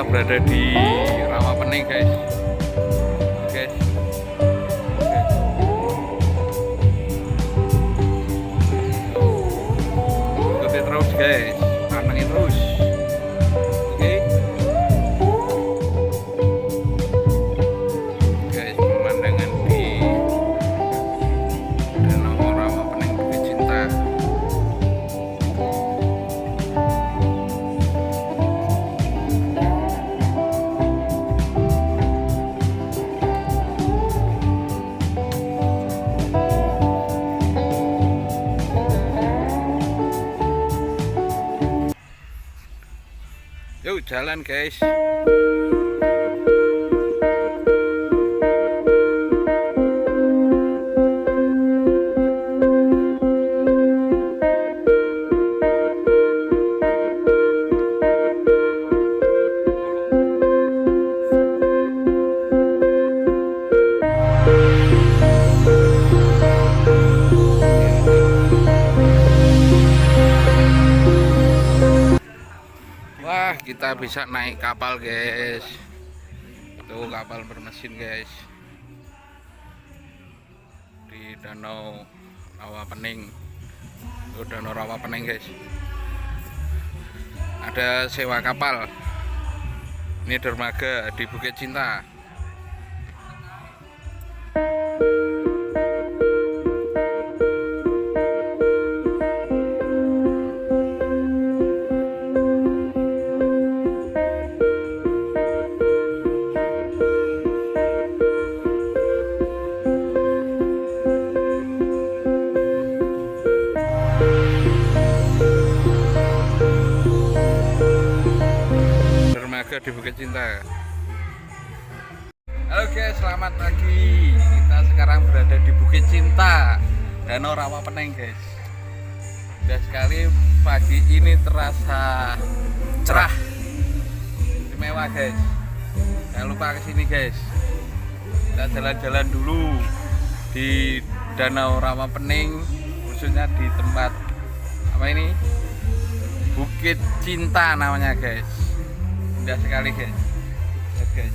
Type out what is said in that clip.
sekarang berada di Rawapening guys. Guys. Ikuti terus guys, pantengin terus. Oke. Guys, pemandangan di Danau Rawapening Bukit Cinta. Yuk jalan guys. Wah, kita bisa naik kapal guys. Itu kapal bermesin guys, di Danau Rawapening. Itu Danau Rawapening guys. Ada sewa kapal. Ini dermaga di Bukit Cinta. Di Bukit Cinta. Oke, selamat pagi. Kita sekarang berada di Bukit Cinta, Danau Rawapening guys. Indah sekali pagi ini, terasa cerah, istimewa guys. Jangan lupa kesini guys. Kita jalan-jalan dulu di Danau Rawapening, khususnya di tempat apa ini, Bukit Cinta namanya guys. Indah sekali guys. Lihat guys.